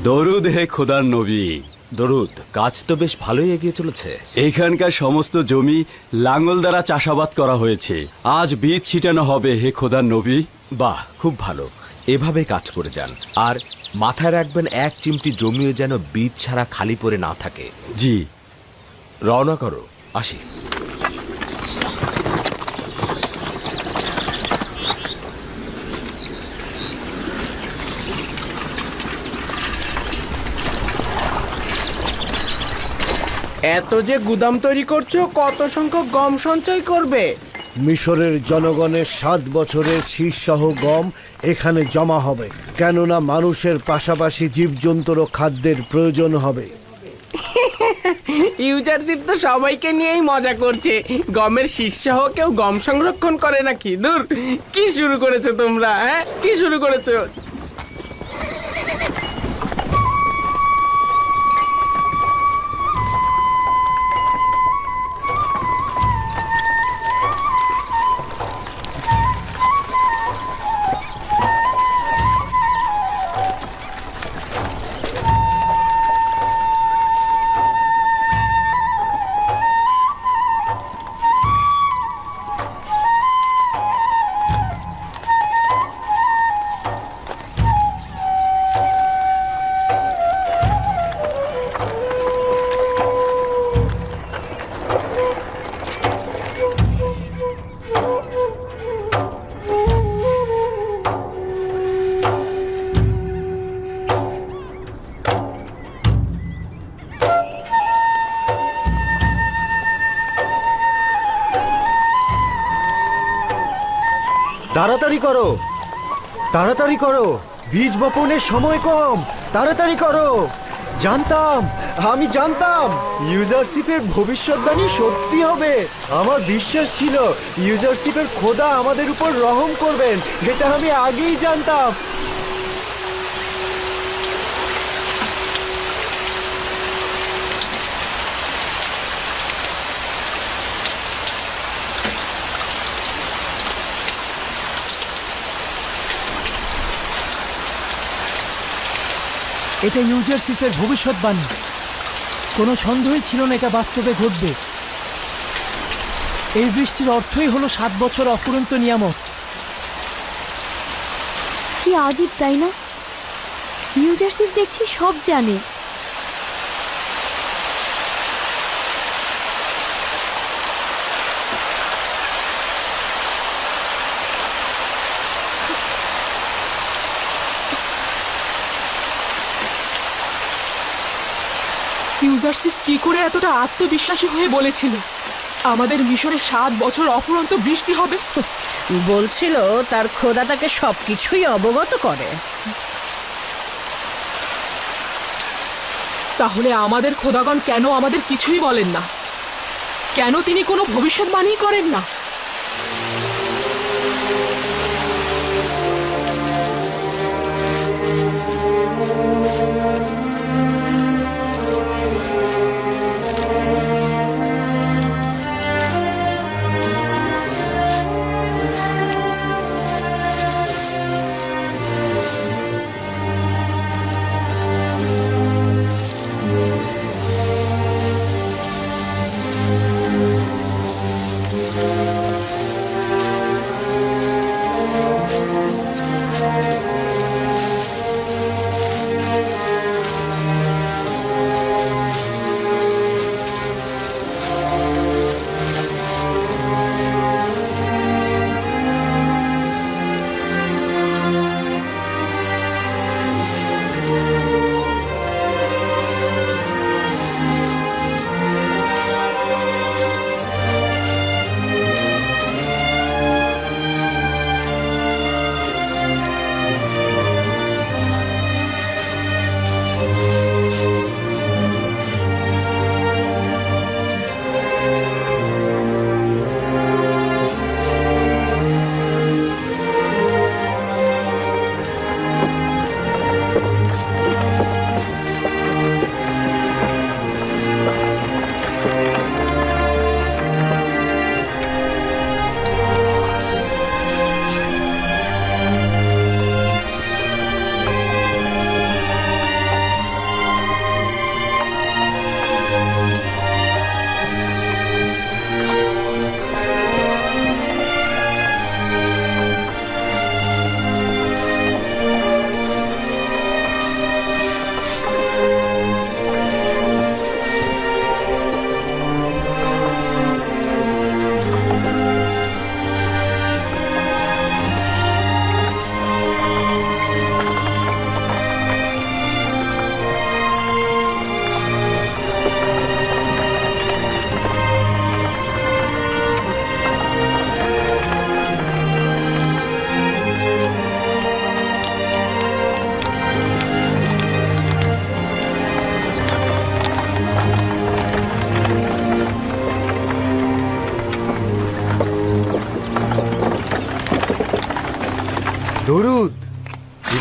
দরুদ হে খোদার নবী। দরুদ। কাজ তো বেশ ভালোই এগিয়ে চলেছে। এইখানকার সমস্ত জমি লাঙ্গল দ্বারা চাষাবাদ করা হয়েছে। আজ বীজ ছিটানো হবে হে খোদার নবী। বাহ, খুব ভালো। এভাবে কাজ করে যান। আর মাথায় রাখবেন, এক চিমটি জমিও যেন বীজ ছাড়া খালি পড়ে না থাকে। জি। রওনা করো, আসি। এত যে গুদাম তৈরি করছো, কত সংখ্যক গম সঞ্চয় করবে? মিশরের জনগণের 7 বছরের শীষসহ গম এখানে জমা হবে, কেননা মানুষের পাশাপাশি জীবজন্তুরও খাদ্যের প্রয়োজন হবে। ইউজারশিপ তো সবাইকে নিয়েই মজা করছে। গমের শীর্ষসহ কেউ গম সংরক্ষণ করে নাকি? দূর, কি শুরু করেছো তোমরা? হ্যাঁ, কি শুরু করেছো? তাড়াতাড়ি করো, তাড়াতাড়ি করো, বীজ বপনের সময় কম, তাড়াতাড়ি করো। আমি জানতাম ইউজারশিপের ভবিষ্যৎবাণী সত্যি হবে। আমার বিশ্বাস ছিল ইউজারশিপের খোদা আমাদের উপর রহম করবেন, এটা আমি আগেই জানতাম। এটা ইউজারশিপের ভবিষ্যৎবাণী। কোনো সন্দেহই ছিল না এটা বাস্তবে ঘটবে। এই বৃষ্টির অর্থই হলো 7 বছর অফুরন্ত নিয়ামত। কি আজীব, তাই না? ইউজারশিপ দেখছি সব জানে। ইউজারশিপ কি করে এতটা আত্মবিশ্বাসী হয়ে বলেছিল আমাদের মিশরে 7 বছর অফুরন্ত বৃষ্টি হবে? বলছিল তার খোদা তাকে সবকিছুই অবগত করে। তাহলে আমাদের খোদাগণ কেন আমাদের কিছুই বলেন না? কেন তিনি কোনো ভবিষ্যৎবাণী করেন না?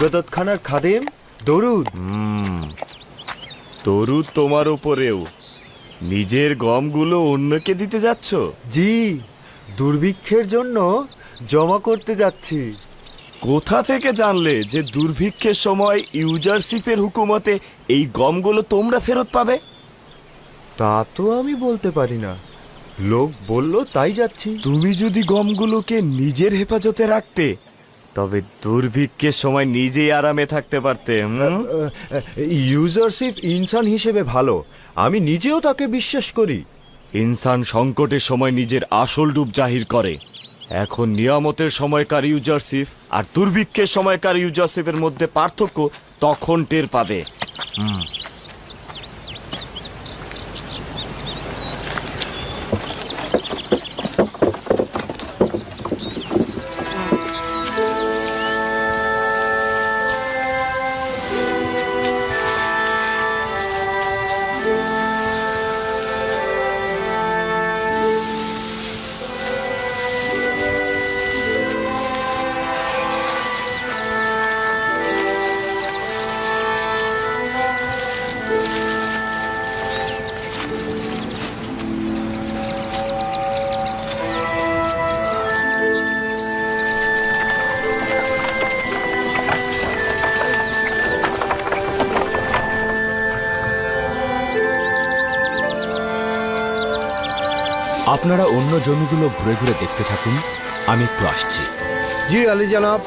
ইবাদতখানার খাদেম দরুদ। তরু তোমার উপরেও নিজের গমগুলো অন্যকে দিতে যাচ্ছ? জি, দুর্ভিক্ষের জন্য জমা করতে যাচ্ছি। কোথা থেকে জানলে যে দুর্ভিক্ষের সময় ইউজারশিপের হুকুমতে এই গমগুলো তোমরা ফেরত পাবে? তা তো আমি বলতে পারি না, লোক বলল তাই যাচ্ছি। তুমি যদি গমগুলোকে নিজের হেফাজতে রাখতে তবে দুর্ভিক্ষের সময় নিজেই আরামে থাকতে পারতে। ইউজারশিপ ইনসান হিসেবে ভালো, আমি নিজেও তাকে বিশ্বাস করি। ইনসান সংকটের সময় নিজের আসল রূপ জাহির করে। এখন নিয়ামতের সময়কার ইউজারশিপ আর দুর্ভিক্ষের সময়কার ইউজারশিপের মধ্যে পার্থক্য তখন টের পাবে। আপনারা অন্য জমিগুলো ঘুরে ঘুরে দেখতে থাকুন, আমি একটু আসছি। জি আলী জনাব।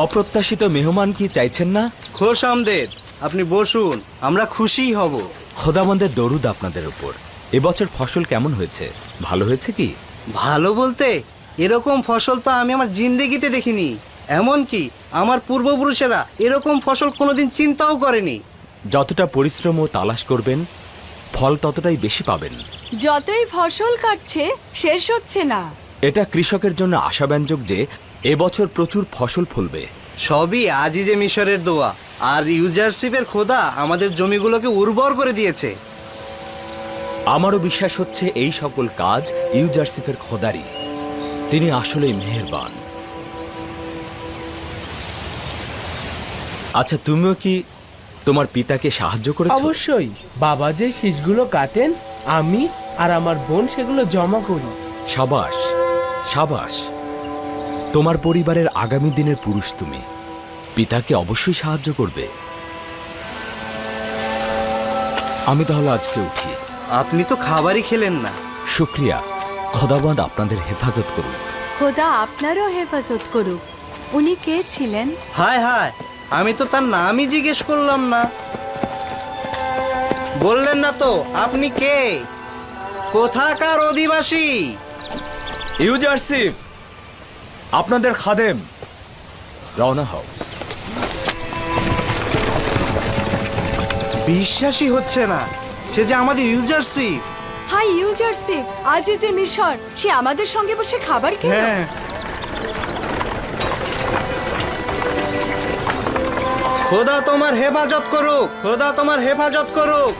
অপ্রত্যাশিত মেহমান কি চাইছেন না? খোশ আমদের, আপনি বসুন, আমরা খুশিই হব। খোদাবন্দের দরুদ আপনাদের উপর। এবছর ফসল কেমন হয়েছে? ভালো হয়েছে কি? ভালো বলতে এরকম ফসল তো আমি আমার জিন্দেগিতে দেখিনি। এমনকি আমার পূর্বপুরুষেরা এরকম ফসল কোনোদিন চিন্তাও করেনি। যতটা পরিশ্রম ও তালাশ করবেন ফল ততটাই বেশি পাবেন। যতই ফসল কাটছে শেষ হচ্ছে না। এটা কৃষকের জন্য আশাব্যঞ্জক যে এবছর প্রচুর ফসল ফলবে। সবই আজিজে মিশরের দোয়া আর ইউজারশিপের খোদা আমাদের জমিগুলোকে উর্বর করে দিয়েছে। আমারও বিশ্বাস হচ্ছে এই সকল কাজ ইউজারশিপের খোদারি। তিনি আসলেই মেহেরবান। আচ্ছা, তুমিও কি তোমার পিতাকে সাহায্য করেছো? অবশ্যই। বাবা যে শীষগুলো কাটেন আমি আর আমার বোন সেগুলো জমা করি। সাবাস সাবাস, তোমার পরিবারের আগামী দিনের পুরুষ তুমি। পিতাকে অবশ্যই সাহায্য করবে। আমি তাহলে আজকে উঠি। আপনি তো খাবারই খেলেন না। শুক্রিয়া। খোদাবন্দ আপনাদের হেফাজত করুন। খোদা আপনারও হেফাজত করুক। উনি কে ছিলেন? হায় হায়, আমি তো তার নামই জিজ্ঞেস করলাম না। বললেন না তো আপনি কে, কোথাকার অধিবাসী? ইউজারশিপ আপনাদের খাদেম। রওনা হও। বিশ্বাসই হচ্ছে না, সে যে আমাদের ইউজারশিপ। হাই ইউজারশিপ, আজিজে মিশর, সে আমাদের সঙ্গে বসে খাবার খেলো। হ্যাঁ, খোদা তোমার হেফাজত করুক, খোদা তোমার হেফাজত করুক।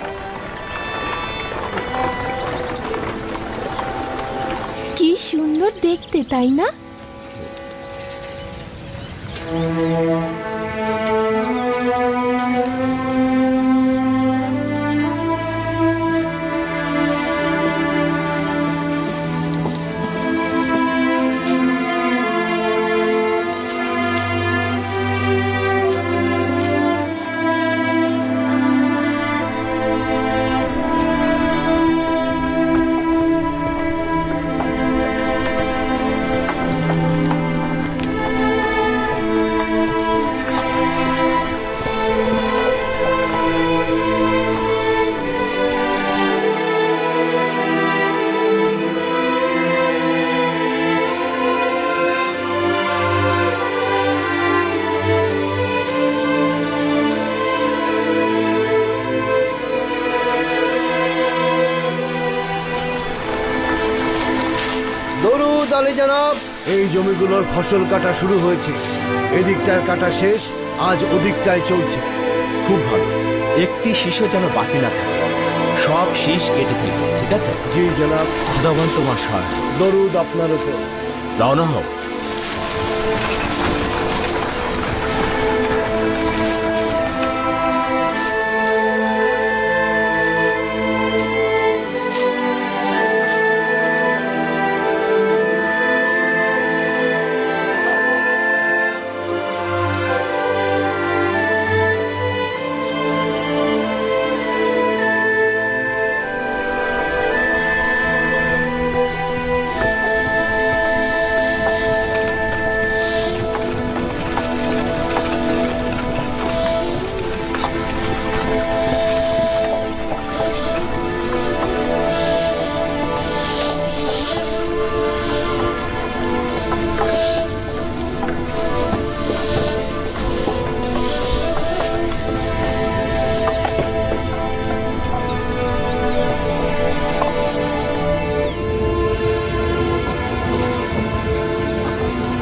কি সুন্দর দেখতে, তাই না? দরুদ আলী জনাব। এই জমিগুলোর ফসল কাটা শুরু হয়েছে। এদিকটার কাটা শেষ, আজ ওদিকটায় চলছে। খুব ভালো। একটি শিশু যেন বাকি না থাকে। সব শীষ কেটে ফেলবে, ঠিক আছে? জি জনাব। খোদাবন তোমার সাহায্য। দরুদ আপনার উপর। রওনা হও।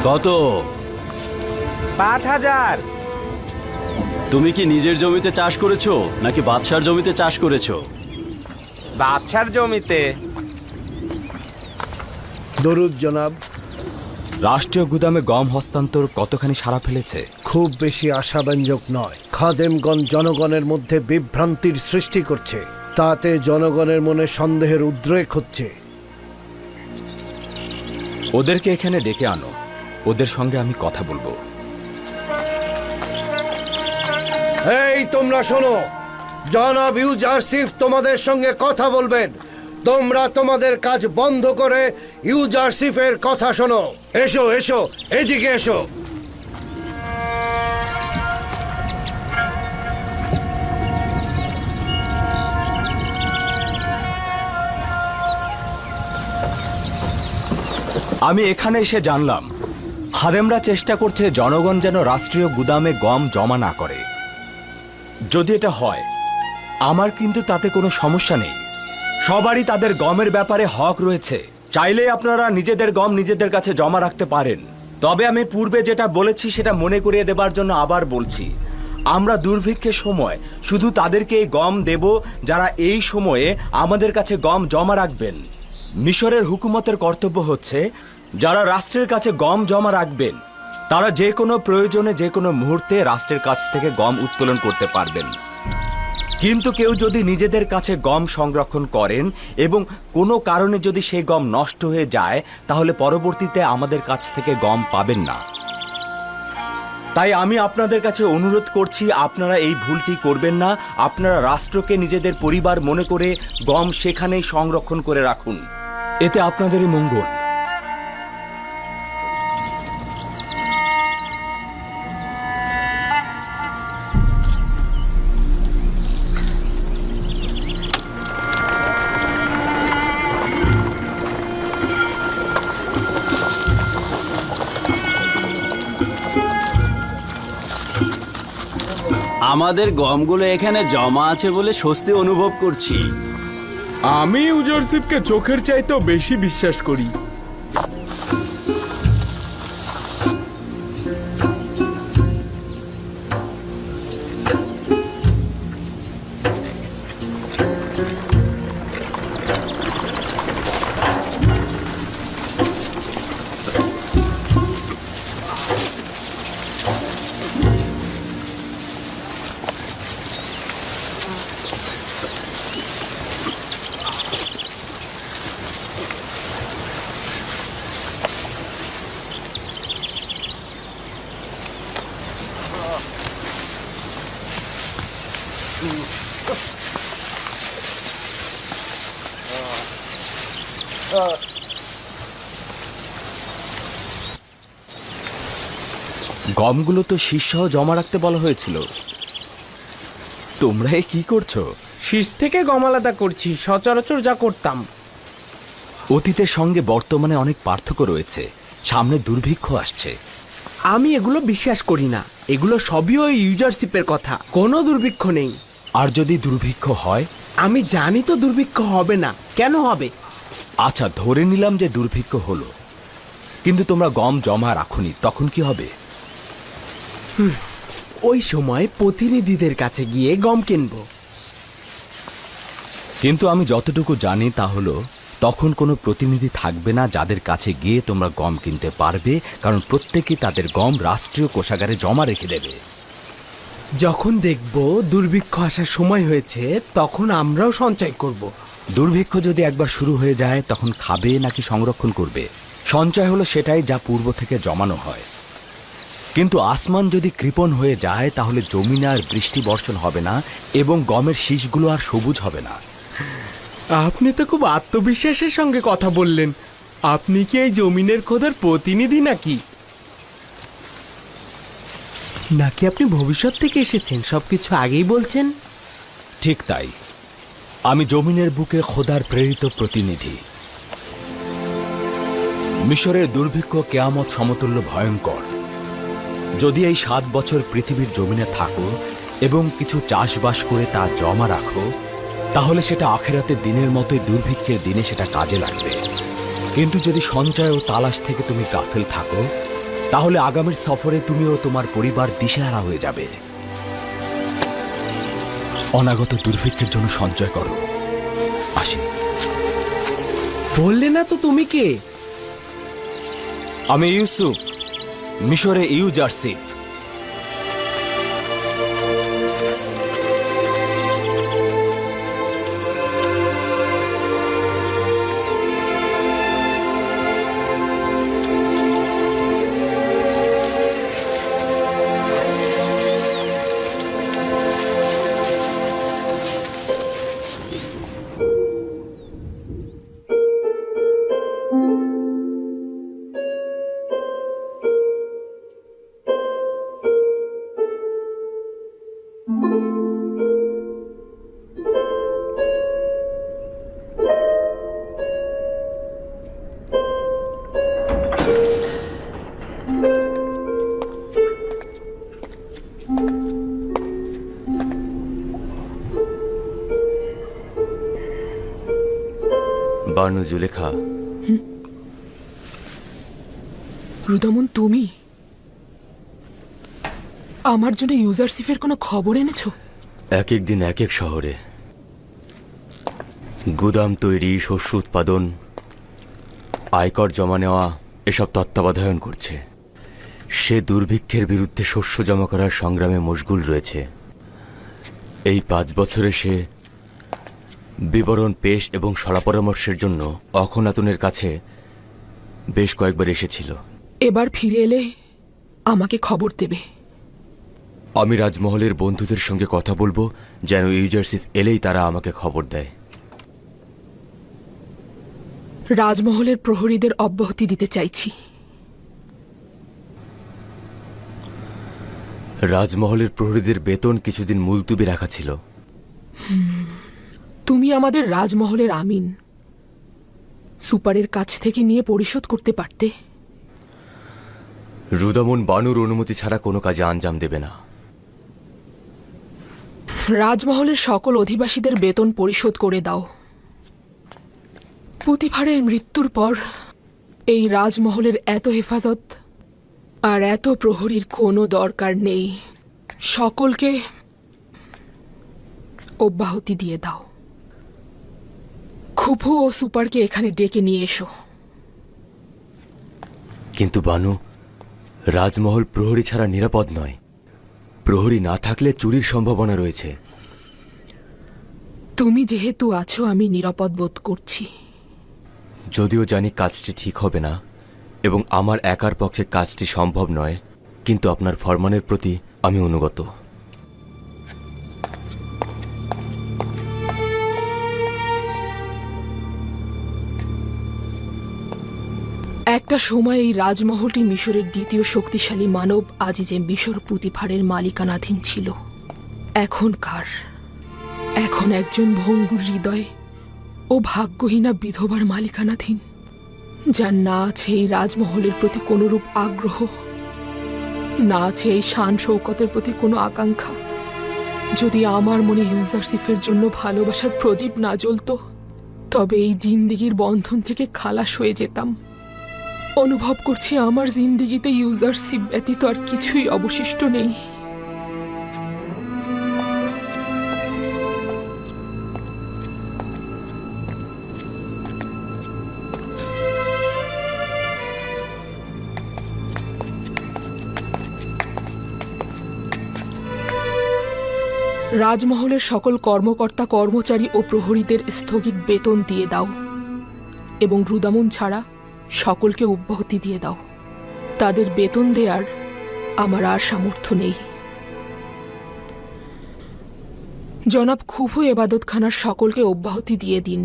কত? 5000। তুমি কি নিজের জমিতে চাষ করেছো নাকি বাদশার জমিতে চাষ করেছো? বাদশার জমিতে। দরুদ জনাব। রাষ্ট্রীয় গুদামে গম হস্তান্তর কতখানি সাড়া ফেলেছে? খুব বেশি আশাব্যঞ্জক নয়। খাদেমগণ জনগণের মধ্যে বিভ্রান্তির সৃষ্টি করছে, তাতে জনগণের মনে সন্দেহের উদ্রেক হচ্ছে। ওদেরকে এখানে ডেকে আনো, ওদের সঙ্গে আমি কথা বলবো। এই তোমরা শোনো, জনাব ইউজারসিফ তোমাদের সঙ্গে কথা বলবেন। তোমরা তোমাদের কাজ বন্ধ করে ইউজারসিফের কথা শোনো। এসো এসো, এদিকে এসো। আমি এখানে এসে জানলাম খাদেমরা চেষ্টা করছে জনগণ যেন রাষ্ট্রীয় গুদামে গম জমা না করে। যদি এটা হয়, আমার কিন্তু তাতে কোনো সমস্যা নেই। সবারই তাদের গমের ব্যাপারে হক রয়েছে। চাইলে আপনারা নিজেদের গম নিজেদের কাছে জমা রাখতে পারেন। তবে আমি পূর্বে যেটা বলেছি সেটা মনে করিয়ে দেবার জন্য আবার বলছি, আমরা দুর্ভিক্ষের সময় শুধু তাদেরকে এই গম দেব যারা এই সময়ে আমাদের কাছে গম জমা রাখবেন। মিশরের হুকুমতের কর্তব্য হচ্ছে যারা রাষ্ট্রের কাছে গম জমা রাখবেন তারা যে কোনো প্রয়োজনে যে কোনো মুহূর্তে রাষ্ট্রের কাছ থেকে গম উত্তোলন করতে পারবেন। কিন্তু কেউ যদি নিজেদের কাছে গম সংরক্ষণ করেন এবং কোনো কারণে যদি সেই গম নষ্ট হয়ে যায়, তাহলে পরবর্তীতে আমাদের কাছ থেকে গম পাবেন না। তাই আমি আপনাদের কাছে অনুরোধ করছি, আপনারা এই ভুলটি করবেন না। আপনারা রাষ্ট্রকে নিজেদের পরিবার মনে করে গম সেখানেই সংরক্ষণ করে রাখুন, এতে আপনাদেরই মঙ্গল। আমাদের গমগুলো এখানে জমা আছে বলে স্বস্তি অনুভব করছি। আমি ইউজারসিফকে চোখের চাইতেও বেশি বিশ্বাস করি। গমগুলো তো শীষসহ জমা রাখতে বলা হয়েছিল। তোমরা এ কি করছো? শীষ থেকে গম আলাদা করছি, সচরাচর যা করতাম। অতীতের সঙ্গে বর্তমানে অনেক পার্থক্য রয়েছে। সামনে দুর্ভিক্ষ আসছে। আমি এগুলো বিশ্বাস করি না। এগুলো সবই ওই ইউজারশিপের কথা। কোনো দুর্ভিক্ষ নেই। আর যদি দুর্ভিক্ষ হয়? আমি জানি তো দুর্ভিক্ষ হবে না। কেন হবে? আচ্ছা, ধরে নিলাম যে দুর্ভিক্ষ হলো, কিন্তু তোমরা গম জমা রাখুনি, তখন কি হবে? ওই সময় প্রতিনিধিদের কাছে গিয়ে গম কিনবো। কিন্তু আমি যতটুকু জানি তা হলো তখন কোনো প্রতিনিধি থাকবে না যাদের কাছে গিয়ে তোমরা গম কিনতে পারবে, কারণ প্রত্যেকেই তাদের গম রাষ্ট্রীয় কোষাগারে জমা রেখে দেবে। যখন দেখব দুর্ভিক্ষ আসার সময় হয়েছে তখন আমরাও সঞ্চয় করব। দুর্ভিক্ষ যদি একবার শুরু হয়ে যায় তখন খাবে নাকি সংরক্ষণ করবে? সঞ্চয় হলো সেটাই যা পূর্ব থেকে জমানো হয়। কিন্তু আসমান যদি কৃপণ হয়ে যায় তাহলে জমিনে আর বৃষ্টি বর্ষণ হবে না এবং গমের শীষগুলো আর সবুজ হবে না। আপনি তো খুব আত্মবিশ্বাসের সঙ্গে কথা বললেন। আপনি কি এই জমিনের খোদার প্রতিনিধি নাকি নাকি আপনি ভবিষ্যৎ থেকে এসেছেন, সবকিছু আগেই বলছেন? ঠিক তাই, আমি জমিনের বুকে খোদার প্রেরিত প্রতিনিধি। মিশরের দুর্ভিক্ষ কেয়ামত সমতুল্য ভয়ঙ্কর। যদি এই 7 বছর পৃথিবীর জমিনে থাকো এবং কিছু চাষবাস করে তা জমা রাখো, তাহলে সেটা আখেরাতের দিনের মতোই দুর্ভিক্ষের দিনে সেটা কাজে লাগবে। কিন্তু যদি সঞ্চয় ও তালাশ থেকে তুমি গাফেল থাকো, তাহলে আগামীর সফরে তুমিও তোমার পরিবার দিশেহারা হয়ে যাবে। অনাগত দুর্ভিক্ষের জন্য সঞ্চয় করো। আসি। বললে না তো তুমি কে? আমি ইউসুফ, মিশরে ইউজারসিফ। বানু জুলেখা, রুদামন, তুমি আমার জন্য ইউজারসিফের কোনো খবর এনেছো? এক এক দিন এক এক শহরে গুদাম তৈরি, শস্য উৎপাদন, আয়কর জমা নেওয়া এসব তত্ত্বাবধান করছে। সে দুর্ভিক্ষের বিরুদ্ধে শস্য জমা করার সংগ্রামে মশগুল রয়েছে। এই 5 বছরে সে বিবরণ পেশ এবং সলা পরামর্শের জন্য অখনাতুনের কাছে বেশ কয়েকবার এসেছিল। এবার ফিরে এলে আমাকে খবর দেবে। আমি রাজমহলের বন্ধুদের সঙ্গে কথা বলবো যেন ইউজারসিফ এলেই তারা আমাকে খবর দেয়। রাজমহলের প্রহরীদের অব্যাহতি দিতে চাইছি। রাজমহলের প্রহরীদের বেতন কিছুদিন মুলতুবি রাখা ছিল। তুমি আমাদের রাজমহলের আমিন, সুপারের কাছ থেকে নিয়ে পরিশোধ করতে পারতে। রুদামন বানুর অনুমতি ছাড়া কোনো কাজে আঞ্জাম দেবে না। রাজমহলের সকল অধিবাসীদের বেতন পরিশোধ করে দাও। পুতিফারের মৃত্যুর পর এই রাজমহলের এত হেফাজত আর এত প্রহরীর কোনো দরকার নেই। সকলকে অব্যাহতি দিয়ে দাও। খুফু ও সুপারকে এখানে ডেকে নিয়ে এসো। কিন্তু বানু, রাজমহল প্রহরী ছাড়া নিরাপদ নয়। প্রহরী না থাকলে চুরির সম্ভাবনা রয়েছে। তুমি যেহেতু আছো, আমি নিরাপদ বোধ করছি। যদিও জানি কাজটি ঠিক হবে না এবং আমার একার পক্ষে কাজটি সম্ভব নয়, কিন্তু আপনার ফরমানের প্রতি আমি অনুগত। একটা সময় এই রাজমহলটি মিশরের দ্বিতীয় শক্তিশালী মানব আজিজে মিশর পুতিফারের মালিকানাধীন ছিল। এখন একজন ভঙ্গুর হৃদয় ও ভাগ্যহীনা বিধবার মালিকানাধীন, যার না আছে এই রাজমহলের প্রতি কোনরূপ আগ্রহ, না আছে এই শান শৌকতের প্রতি কোনো আকাঙ্ক্ষা। যদি আমার মনে ইউজারসিফের জন্য ভালোবাসার প্রদীপ না জ্বলত, তবে এই জিন্দিগির বন্ধন থেকে খালাস হয়ে যেতাম। অনুভব করছি আমার জিন্দিগিতে ইউজারসিফ ব্যতীত আর কিছুই অবশিষ্ট নেই। রাজমহলের সকল কর্মকর্তা কর্মচারী ও প্রহরীদের স্থগিত বেতন দিয়ে দাও এবং রুদামুন ছাড়া সকলকে অব্যাহতি দিয়ে দাও। তাদের বেতন দেওয়ার আমার আর সামর্থ্য নেই। জনাব খুফু এবাদতখানার সকলকে অব্যাহতি দিয়ে দিন।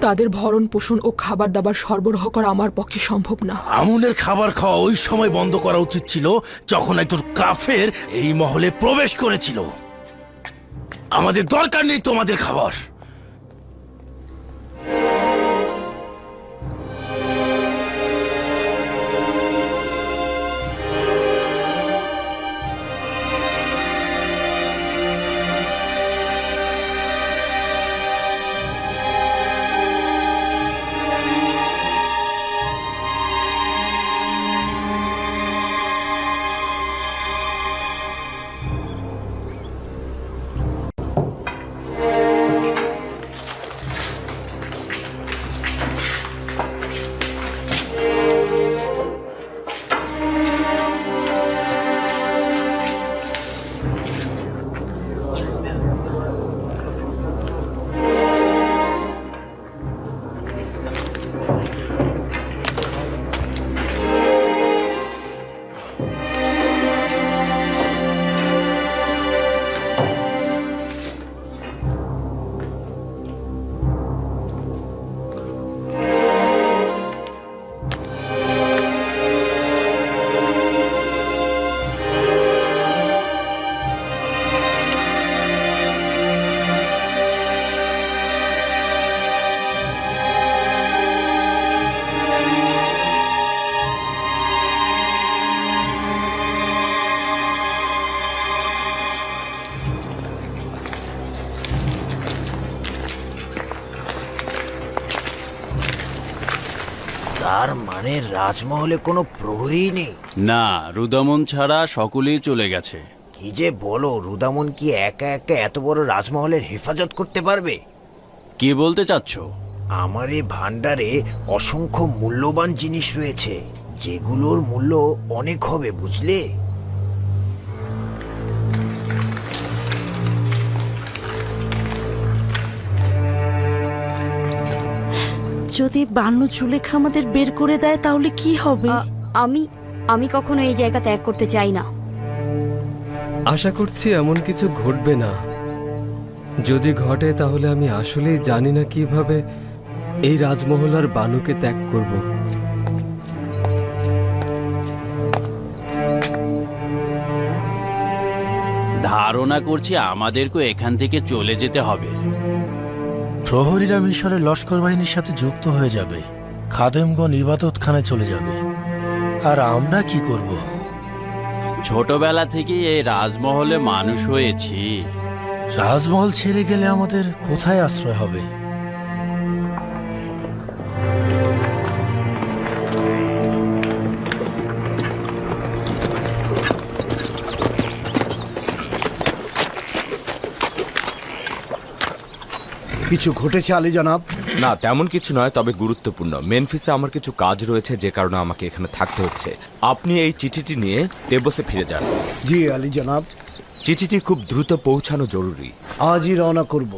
তাদের ভরণ পোষণ ও খাবার দাবার সরবরাহ করা আমার পক্ষে সম্ভব না। আমুনের খাবার খাওয়া ওই সময় বন্ধ করা উচিত ছিল যখন একজন কাফের এই মহলে প্রবেশ করেছিল। আমাদের দরকার নেই তোমাদের খাবার। তার মানে রাজমহলে কোনো প্রহরী নেই? না, রুদামন ছাড়া সকলেই চলে গেছে। কি যে বলো, রুদামন কি একা একা এত বড় রাজমহলের হেফাজত করতে পারবে? কি বলতে চাচ্ছ? আমার এই ভান্ডারে অসংখ্য মূল্যবান জিনিস রয়েছে, যেগুলোর মূল্য অনেক হবে, বুঝলে? যদি বানু জুলেখা আমাদের বের করে দেয় তাহলে কি হবে? আমি আমি কখনো এই জায়গা ত্যাগ করতে চাই না। আশা করছি এমন কিছু ঘটবে না। যদি ঘটে তাহলে আমি আসলেই জানি না কিভাবে এই রাজমহল আর বানুকে ত্যাগ করব। ধারণা করছি আমাদেরকে এখান থেকে চলে যেতে হবে। প্রহরীরা মিশরের লস্কর বাহিনীর সাথে যুক্ত হয়ে যাবে, খাদেমগণ ইবাদতখানায় চলে যাবে, আর আমরা কি করব? ছোটবেলা থেকে এই রাজমহলে মানুষ হয়েছি। রাজমহল ছেড়ে গেলে আমাদের কোথায় আশ্রয় হবে? কিছু ঘটেছে আলী জনাব? না, তেমন কিছু নয়, তবে গুরুত্বপূর্ণ। মেনফিসে আমার কিছু কাজ রয়েছে, যে কারণে আমাকে এখানে থাকতে হচ্ছে। আপনি এই চিঠিটি নিয়ে তেবসে ফিরে যান। জি আলী জনাব। চিঠিটি খুব দ্রুত পৌঁছানো জরুরি। আজই রওনা করব।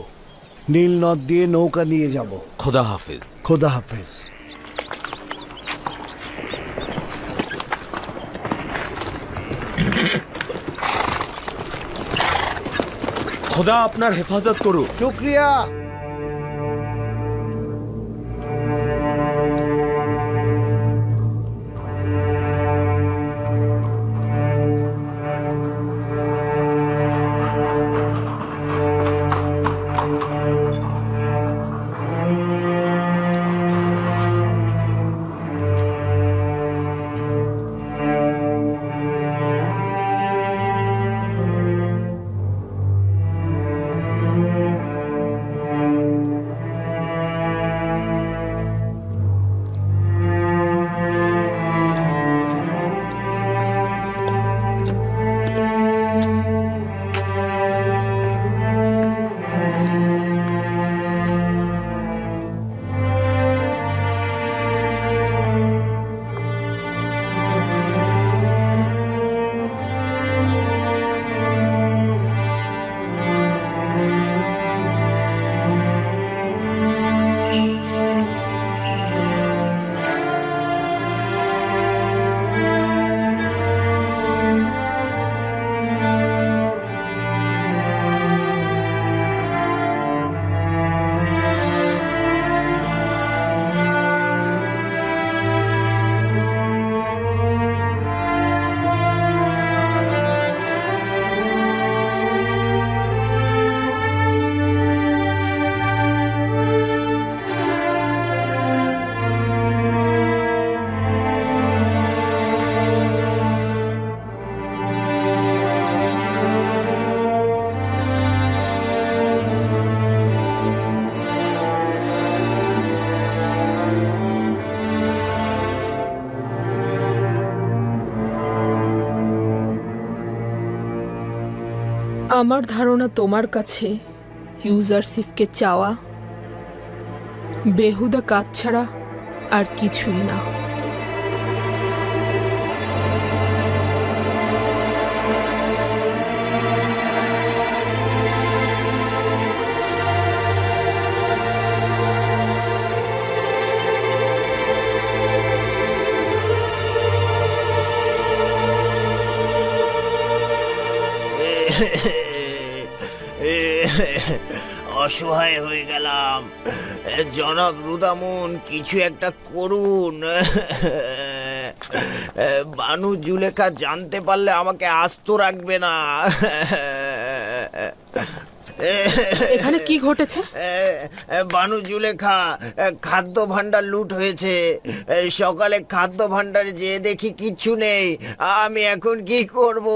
নীল নদ দিয়ে নৌকা নিয়ে যাব। খোদা হাফেজ। খোদা হাফেজ। খোদা আপনার হেফাজত করুক। শুক্রিয়া। আমার ধারণা তোমার কাছে ইউজারশিপকে চাওয়া বেহুদা কাজ ছাড়া আর কিছুই না। অসহায় হয়ে গেলাম। জনাব রুদামুন, কিছু একটা করুন। বানু জুলেখা জানতে পারলে আমাকে আস্ত রাখবে না। এখানে কি ঘটেছে? বানু জুলেখা, খাদ্য ভাণ্ডার লুট হয়েছে। সকালে খাদ্য ভাণ্ডারে যেয়ে দেখি কিচ্ছু নেই। আমি এখন কি করব?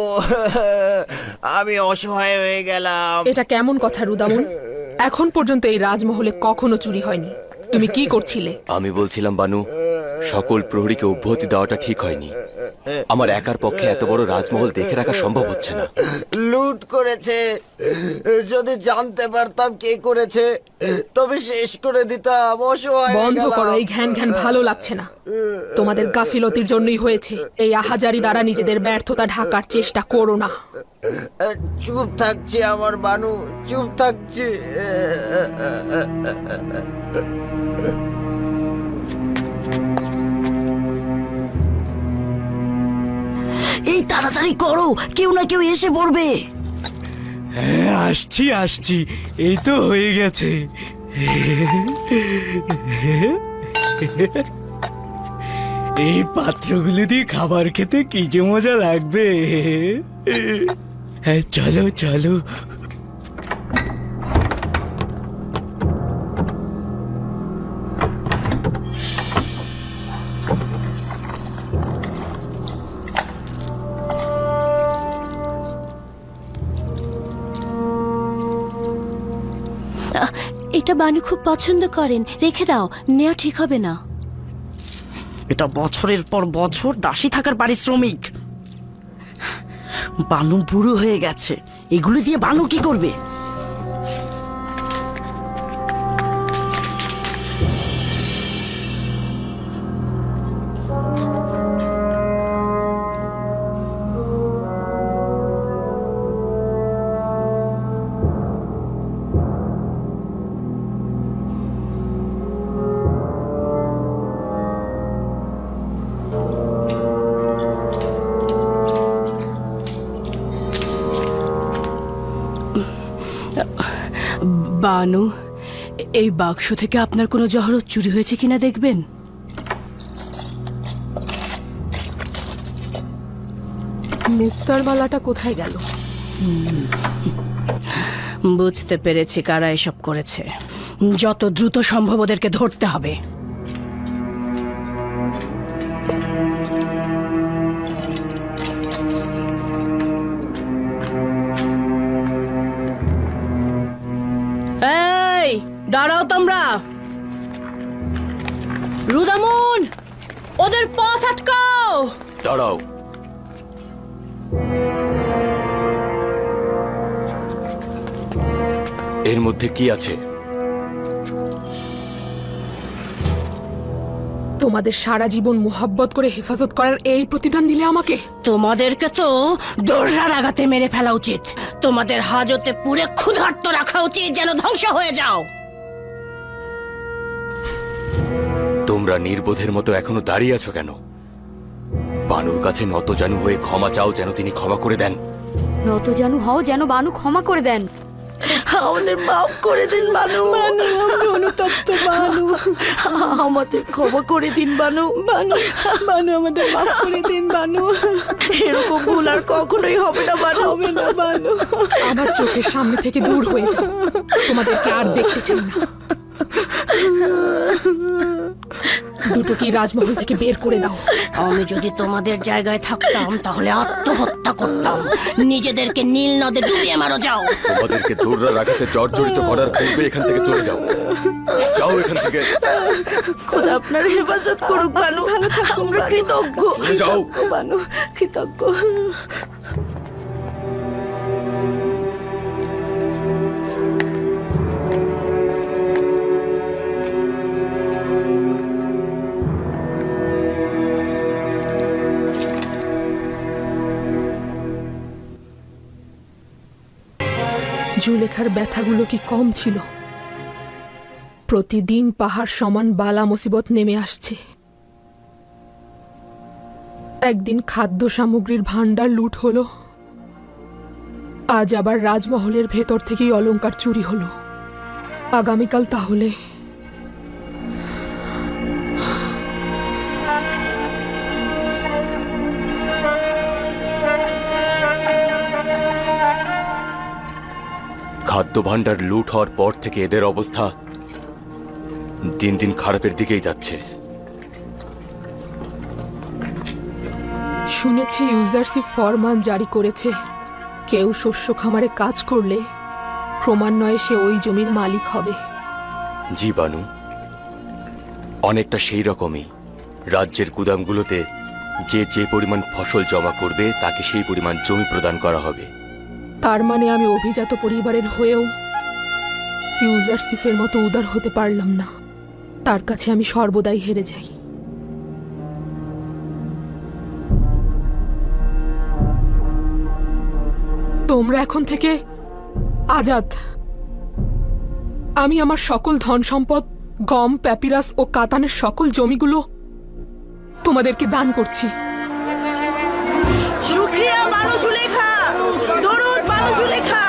আমি অসহায় হয়ে গেলাম। এটা কেমন কথা রুদামুন? এখন পর্যন্ত এই রাজমহলে কখনো চুরি হয়নি। তুমি কি করছিলে? আমি বলছিলাম বানু, সকল প্রহরীকে অব্যাহতি দেওয়াটা ঠিক হয়নি। আমার একার পক্ষে এত বড় রাজমহল দেখে রাখা সম্ভব হচ্ছে না। লুট করেছে। যদি জানতে পারতাম কে করেছে তবে শেষ করে দিতাম। অসহায় হয়ে বন্ধ করো গেলাম। এই ঘ্যান ঘ্যান, ভালো লাগছে না। তোমাদের গাফিলতির জন্যই হয়েছে। এই আহাজারি দ্বারা নিজেদের ব্যর্থতা ঢাকার চেষ্টা করো না। চুপ থাকছে আমার বানু, চুপ থাকছে। এই তাড়াতাড়ি করো, কেউ না কেউ এসে পড়বে। হ্যাঁ, আসছি আসছি, এই তো হয়ে গেছে। এই পাত্রগুলো দিয়ে খাবার খেতে কি যে মজা লাগবে। হ্যাঁ, চলো চলো। এটা বানু খুব পছন্দ করেন, রেখে দাও, নেওয়া ঠিক হবে না। এটা বছরের পর বছর দাসী থাকার পারিশ্রমিক। বানু বুড়ো হয়ে গেছে, এগুলো দিয়ে বানু কি করবে? বানু, এই বাক্স থেকে আপনার কোনো জহরত চুরি হয়েছে কিনা দেখবেন। মুক্তার মালাটা কোথায় গেল? বুঝতে পেরেছি কারা এসব করেছে। যত দ্রুত সম্ভব ওদেরকে ধরতে হবে। এই দাঁড়াও তোমরা। রুদামুন, ওদের পথ আটকাও। দাঁড়াও। এর মধ্যে কি আছে? তোমাদের সারা জীবন মুহাব্বত করে হেফাজত করার এই প্রতিদান দিলে আমাকে? তোমাদেরকে তো দোররার আঘাতে মেরে ফেলা উচিত। তোমাদের হাজতে পুরে ক্ষুধার্ত রাখা উচিত, যেন ধ্বংস হয়ে যাও। তোমরা নির্বোধের মতো এখনো দাঁড়িয়ে আছো কেন? বানুর কাছে নতজানু হয়ে ক্ষমা চাও, যেন তিনি ক্ষমা করে দেন। নতজানু হও যেন বানু ক্ষমা করে দেন। আমাদের মাফ করে দিন বানু। বানু, আমি অনুতপ্ত বানু। আমাদের ক্ষমা করে দিন বানু। বানু, বানু, আমাদের মাফ করে দিন বানু। এরকম ভুল আর কখনোই হবে না বানু, হবে না বানু। আমার চোখের সামনে থেকে দূর হয়ে যাও, তোমাদেরকে আর দেখতে চাই না। দুটো কি রাজমহল থেকে বের করে দাও। আমি যদি তোমাদের জায়গায় থাকতাম তাহলে আত্মহত্যা করতাম। নিজেদেরকে নীল নদে ডুবিয়ে মারো। যাও। তোমাদেরকে দৌড়রা রাখাতে জর্জরিত করার পূর্বে এখান থেকে চলে যাও। যাও এখান থেকে। খোদা আপনার হেফাজত করুক বানু। আমরা কৃতজ্ঞ। চলে যাও বানু, কৃতজ্ঞ। জুলেখার ব্যথাগুলো কি কম ছিল? প্রতিদিন পাহাড় সমান বালা মুসিবত নেমে আসছে। একদিন খাদ্য সামগ্রীর ভান্ডার লুট হলো, আজ আবার রাজমহলের ভেতর থেকেই অলংকার চুরি হলো। আগামীকাল তাহলে খাদ্য ভাণ্ডার লুট হওয়ার পর থেকে এদের অবস্থা দিন দিন খারাপের দিকেই যাচ্ছে। শুনেছি ইউজারশিপ ফরমান জারি করেছে, কেউ শস্য খামারে কাজ করলে ক্রমান্বয়ে সে ওই জমির মালিক হবে। জি বানু, অনেকটা সেই রকমই। রাজ্যের গুদামগুলোতে যে যে পরিমাণ ফসল জমা করবে তাকে সেই পরিমাণ জমি প্রদান করা হবে। তার মানে আমি অভিজাত পরিবারের হয়েও ইউজারশিপের মতো উদার হতে পারলাম না। তার কাছে আমি সর্বদাই হেরে যাই। তোমরা এখন থেকে আজাদ। আমি আমার সকল ধন সম্পদ, গম, প্যাপিরাস ও কাতানের সকল জমিগুলো তোমাদেরকে দান করছি। শুকরিয়া বানু জুলেখা, দরুদ বানু জুলেখা,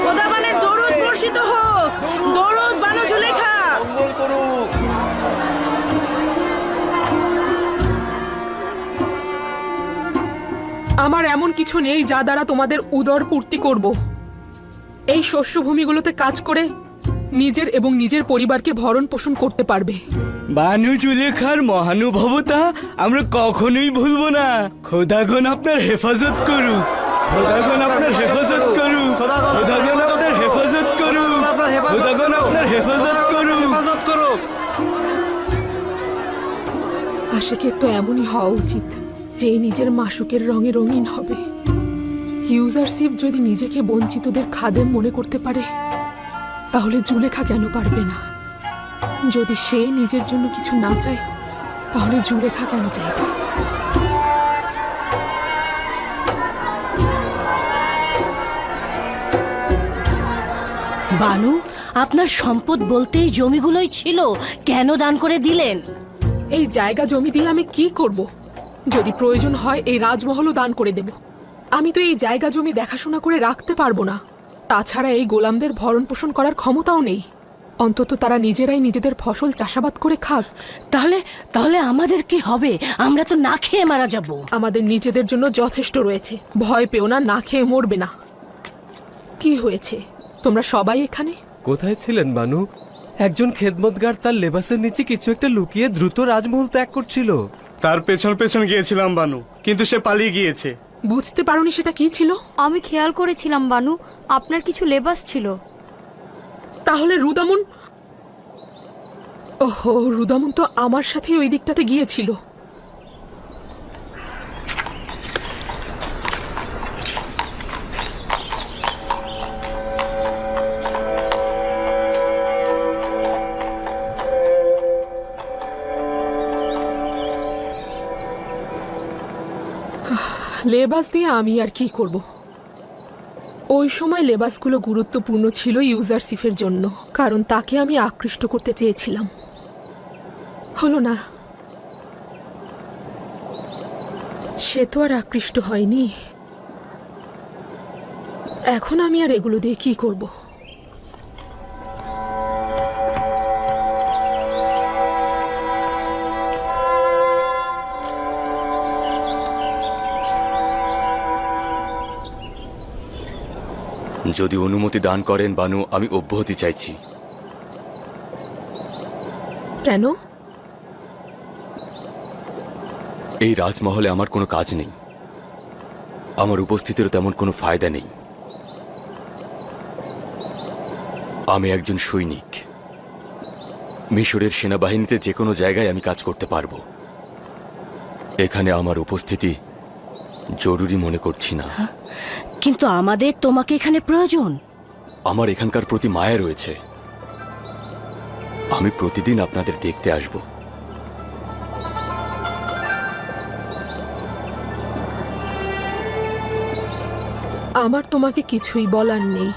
খোদাবানের দরুদ বর্ষিত হোক, দরুদ বানু জুলেখা। আমার এমন কিছু নেই যা দ্বারা তোমাদের উদর পূর্তি করব। এই শস্যভূমিগুলোতে কাজ করে নিজের এবং নিজের পরিবারকে ভরণ পোষণ করতে পারবে। বানু জুলেখার মহানুভবতা আমরা কখনোই ভুলবো না। খোদাগণ আপনার হেফাজত করুক, খোদাগণ আপনার হেফাজত করুক, খোদাগণ আপনার হেফাজত করুক, খোদাগণ আপনার হেফাজত করুক। আশিকের তো এমনই হওয়া উচিত যে নিজের মাসুকের রঙে রঙিন হবে। ইউজারশিপ যদি নিজেকে বঞ্চিতদের খাদেম মনে করতে পারে, তাহলে জুলেখা কেন পারবে না? যদি সে নিজের জন্য কিছু না চায়, তাহলে জুলেখা কেন চাইবে? বানু, আপনার সম্পদ বলতেই জমিগুলোই ছিল, কেন দান করে দিলেন? এই জায়গা জমি দিয়ে আমি কি করব? যদি প্রয়োজন হয় এই রাজমহলও দান করে দেব। আমি তো এই জায়গা জমি দেখাশোনা করে রাখতে পারবো না। তাছাড়া এই গোলামদের ভরণ পোষণ করার ক্ষমতাও নেই। অন্তত তারা নিজেরাই নিজেদের ফসল চাষাবাদ করে খাক। তাহলে আমাদের কি হবে? আমরা তো না খেয়ে মারা যাব। আমাদের নিজেদের জন্য যথেষ্ট রয়েছে, ভয় পেও না, না খেয়ে মরবে না। কি হয়েছে? তোমরা সবাই এখানে? কোথায় ছিলেন বানু? একজন খেদমতগার তার লেবাসের নিচে কিছু একটা লুকিয়ে দ্রুত রাজমহল ত্যাগ করছিল। তার পেছন পেছন গিয়েছিলাম বানু, কিন্তু সে পালিয়ে গিয়েছে। বুঝতে পারোনি সেটা কি ছিল? আমি খেয়াল করেছিলাম বানু, আপনার কিছু লেবাস ছিল। তাহলে রুদামুন? ওহো, রুদামুন তো আমার সাথে ওই দিকটাতে গিয়েছিল। লেবাস দিয়ে আমি আর কি করব? ওই সময় লেবাসগুলো গুরুত্বপূর্ণ ছিল ইউজারশিপের জন্য, কারণ তাকে আমি আকৃষ্ট করতে চেয়েছিলাম। হলো না, সে তো আর আকৃষ্ট হয়নি। এখন আমি আর এগুলো দিয়ে কি করব? যদি অনুমতি দান করেন বানু, আমি অব্যাহতি চাইছি। কেন? এই রাজমহলে আমার কোনো কাজ নেই, আমার উপস্থিতিরও তেমন কোনো ফায়দা নেই। আমি একজন সৈনিক, মিশরের সেনাবাহিনীতে যে কোনো জায়গায় আমি কাজ করতে পারবো। এখানে আমার উপস্থিতি জরুরি মনে করছি না। কিন্তু আমাদের তোমাকে এখানে প্রয়োজন। আমার এখানকার প্রতি মায়া রয়েছে, আমি প্রতিদিন আপনাদের দেখতে আসব। আমার তোমাকে কিছুই বলার নেই।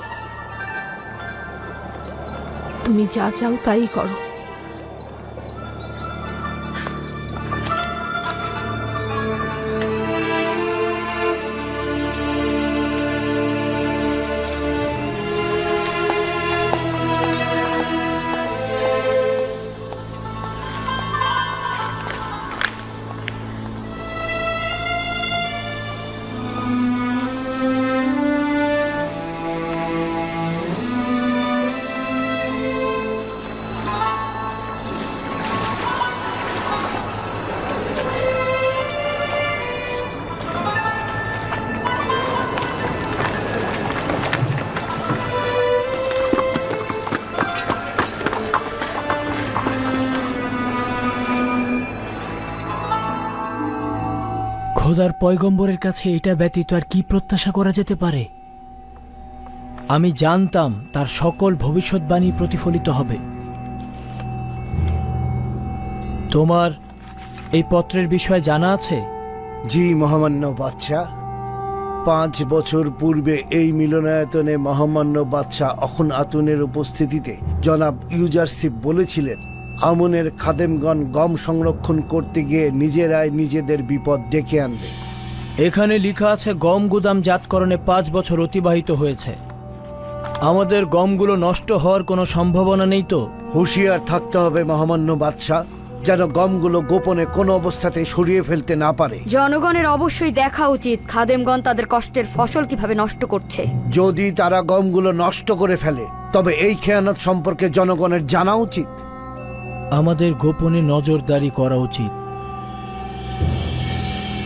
তুমি যা চাও তাই করো। খোদার পয়গম্বরের কাছে এটা ব্যতীত আর কি প্রত্যাশা করা যেতে পারে? আমি জানতাম তার সকল ভবিষ্যৎবাণী প্রতিফলিত হবে। তোমার এই পত্রের বিষয়ে জানা আছে? জি মহামান্য বাদশাহ, 5 বছর পূর্বে এই মিলনায়তনে মহামান্য বাদশাহ অখন আতুনের উপস্থিতিতে জনাব ইউজারশিপ বলেছিলেন আমনের খাদেমগণ গম সংরক্ষণ করতে গিয়ে নিজেরাই নিজেদের বিপদ ডেকে আনবে। এখানে লেখা আছে গম গুদাম জাতকরণে 5 বছর অতিবাহিত হয়েছে। আমাদের গমগুলো নষ্ট হওয়ার কোনো সম্ভাবনা নেই তো? হুঁশিয়ার থাকতে হবে মহামান্য বাদশাহ, যেন গমগুলো গোপনে কোনো অবস্থাতে সরিয়ে ফেলতে না পারে। জনগণের অবশ্যই দেখা উচিত খাদেমগণ তাদের কষ্টের ফসল কিভাবে নষ্ট করছে। যদি তারা গমগুলো নষ্ট করে ফেলে তবে এই খেয়ানত সম্পর্কে জনগণের জানা উচিত। আমাদের গোপনে নজরদারি করা উচিত,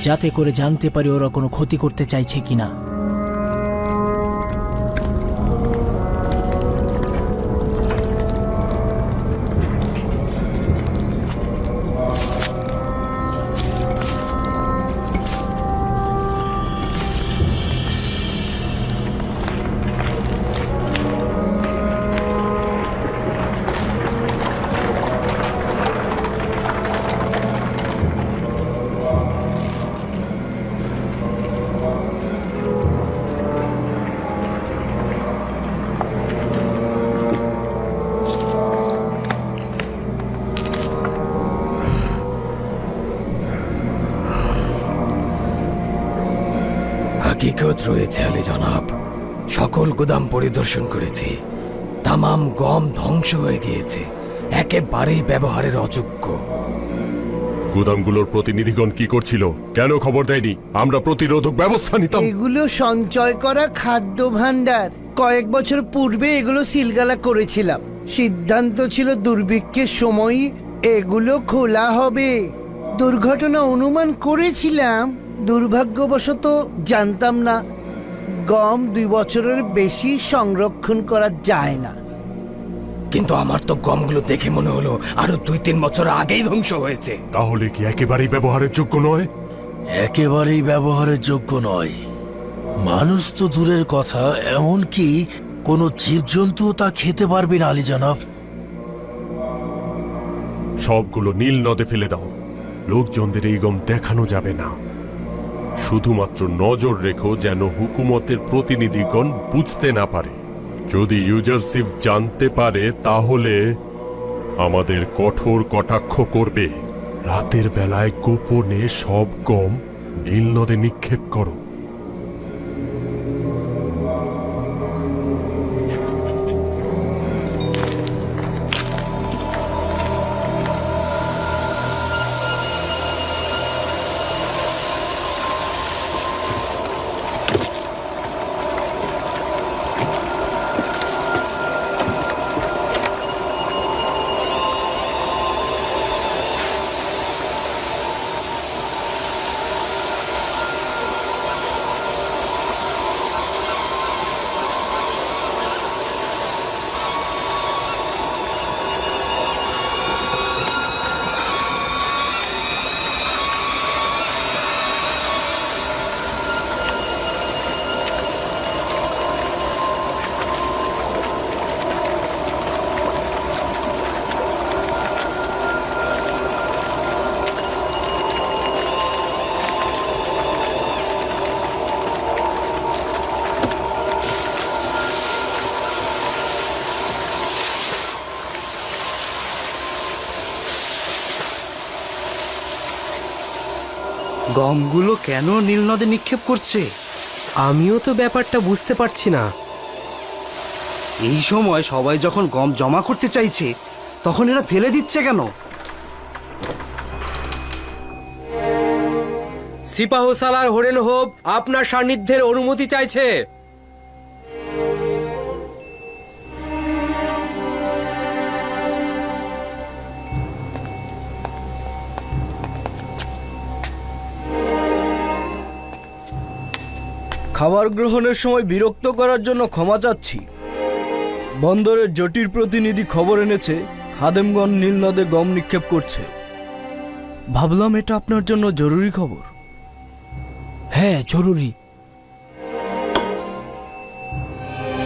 যাতে করে জানতে পারি ওরা কোনো ক্ষতি করতে চাইছে কিনা। হাকিকত রয়েছে আলী জনাব, সকল গুদাম পরিদর্শন করেছি। তামাম গম ধ্বংস হয়ে গিয়েছে, একেবারেই ব্যবহারের অযোগ্য। গুদামগুলোর প্রতিনিধিগণ কি করছিল? কেন খবর দেয়নি? আমরা প্রতিরোধক ব্যবস্থা নিতাম। এগুলো সঞ্চয় করা খাদ্য ভাণ্ডার, কয়েক বছর পূর্বে এগুলো সিলগালা করেছিলাম। সিদ্ধান্ত ছিল দুর্ভিক্ষের সময় এগুলো খোলা হবে। দুর্ঘটনা অনুমান করেছিলাম, দুর্ভাগ্যবশত জানতাম না গম 2 বছরের বেশি সংরক্ষণ করা যায় না। কিন্তু আমার তো গমগুলো দেখে মনে হলো আরো 2-3 বছর আগেই ধ্বংস হয়েছে। তাহলে কি একেবারেই ব্যবহারের যোগ্য নয়? একেবারেই ব্যবহারের যোগ্য নয়। মানুষ তো দূরের কথা, এমনকি কোনো জীবজন্তুও তা খেতে পারবে না আলী জনাব। সবগুলো নীল নদে ফেলে দাও। লোকজনদের এই গম দেখানো যাবে না। শুধুমাত্র নজর রেখো যেন হুকুমতের প্রতিনিধিগণ বুঝতে না পারে। যদি ইউজারশিপ জানতে পারে তাহলে আমাদের কঠোর কটাক্ষ করবে। রাতের বেলায় গোপনে সব গম নীল নদে নিক্ষেপ করো। গমগুলো কেন নীল নদে নিক্ষেপ করছে? আমিও তো ব্যাপারটা বুঝতে পারছি না। এই সময় সবাই যখন গম জমা করতে চাইছে তখন এরা ফেলে দিচ্ছে কেন? সিপাহ সালার হরেন হোপ আপনার সান্নিধ্যের অনুমতি চাইছে। খাবার গ্রহণের সময় বিরক্ত করার জন্য ক্ষমা চাচ্ছি। বন্দরের জটির প্রতিনিধি খবর এনেছে খাদেমগণ নীল নদে গম নিক্ষেপ করছে। ভাবলাম এটা আপনার জন্য জরুরি খবর। হ্যাঁ, জরুরি,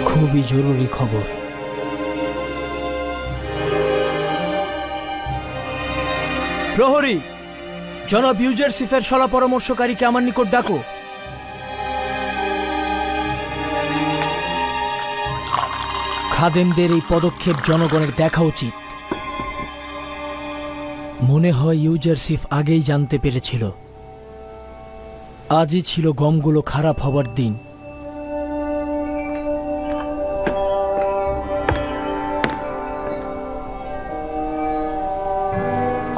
খুবই জরুরি খবর। প্রহরী, জনাব ইউজারশিফের সলা পরামর্শকারীকে আমার নিকট ডাকো। খাদেমদের এই পদক্ষেপ জনগণের দেখা উচিত। মনে হয় ইউজারশিফ আগেই জানতে পেরেছিল আজই ছিল গমগুলো খারাপ হবার দিন।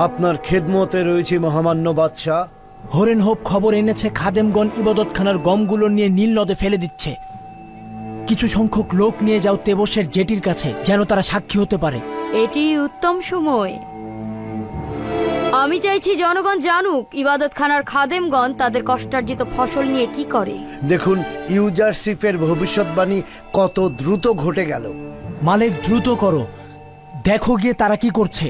আপনার খেদমতে রয়েছে মহামান্য বাদশাহ। হরেন হোপ খবর এনেছে খাদেমগণ ইবাদতখানার গমগুলো নিয়ে নীল নদে ফেলে দিচ্ছে। কিছু সংখ্যক লোক নিয়ে যাও তেবসের জেটির কাছে, যেন তারা সাক্ষী হতে পারে। এটি উত্তম সময়। আমি চাইছি জনগণ জানুক ইবাদতখানার খাদেমগণ তাদের কষ্টার্জিত ফসল নিয়ে কি করে। দেখুন ইউজারশিফের ভবিষ্যৎবাণী কত দ্রুত ঘটে গেল। মালিক, দ্রুত করো, দেখো গিয়ে তারা কি করছে।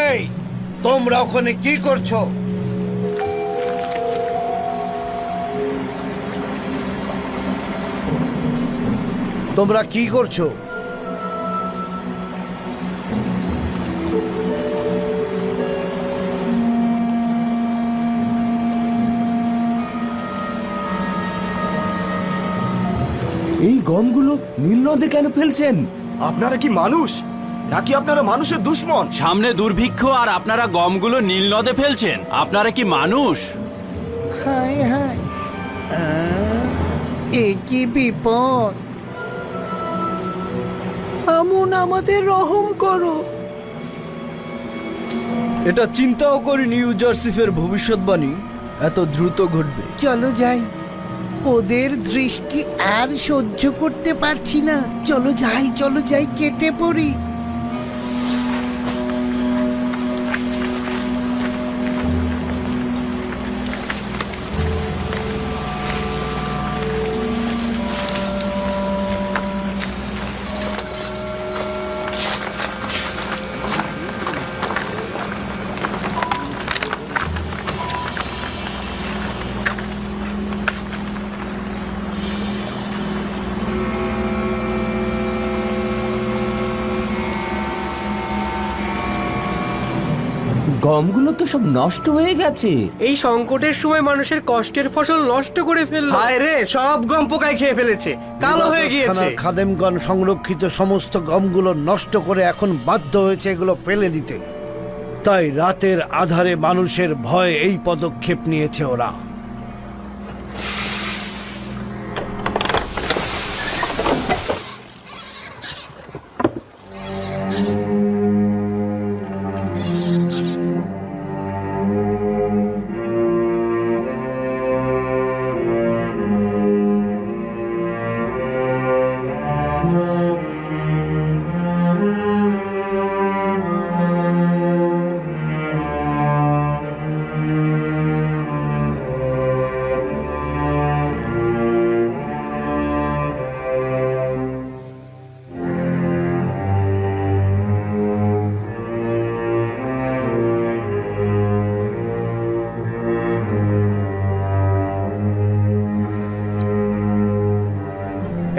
এই, তোমরা ওখানে কি করছো? তোমরা কি করছো? এই গমগুলো নীল নদে কেন ফেলছেন? আপনারা কি মানুষ নাকি আপনারা মানুষের দুশ্মন? সামনে দুর্ভিক্ষ আর আপনারা গমগুলো নীল নদে ফেলছেন। আপনারা কি মানুষ? হায় হায়, এ কি বিপদ! আমুন, আমাদের রহম করো। এটা চিন্তাও করিনি ইউজারশিফের ভবিষ্যৎবাণী এত দ্রুত ঘটবে। চলো যাই, ওদের দৃষ্টি আর সহ্য করতে পারছি না। চলো যাই, কেটে পড়ি। গমগুলো তো সব নষ্ট হয়ে গেছে। এই সংকটের সময় মানুষের কষ্টের ফসল নষ্ট করে ফেললো। হায় রে, সব গম পোকায় খেয়ে ফেলেছে, কালো হয়ে গিয়েছে। খাদেমগণ সংরক্ষিত সমস্ত গমগুলো নষ্ট করে এখন বাধ্য হয়েছে এগুলো ফেলে দিতে। তাই রাতের আধারে মানুষের ভয়ে এই পদক্ষেপ নিয়েছে ওরা।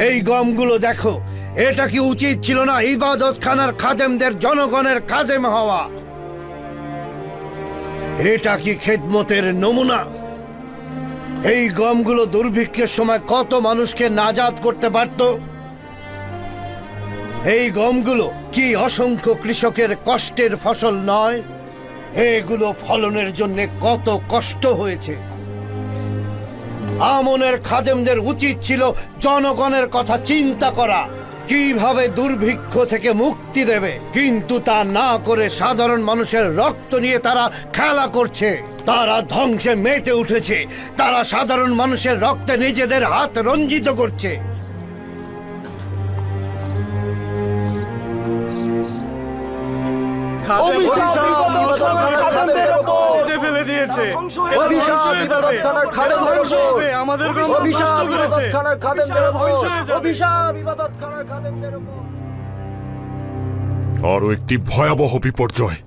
এই গমগুলো দেখো, এটা কি উচিত ছিল না ইবাদত খানার খাদেমদের জনগণের খাদেম হওয়া? এটা কি খেদমতের নমুনা? এই গমগুলো দুর্ভিক্ষের সময় কত মানুষকে নাজাত করতে পারত? এই গমগুলো কি অসংখ্য কৃষকের কষ্টের ফসল নয়? এগুলো ফলনের জন্য কত কষ্ট হয়েছে। আমনের খাদেমদের উচিত ছিল জনগণের কথা চিন্তা করা, কিভাবে দুর্ভিক্ষ থেকে মুক্তি দেবে, কিন্তু তা না করে সাধারণ মানুষের রক্ত নিয়ে তারা খেলা করছে। তারা ধ্বংসে মেতে উঠেছে। তারা সাধারণ মানুষের রক্তে নিজেদের হাত রঞ্জিত করছে। আরো একটি ভয়াবহ বিপর্যয়।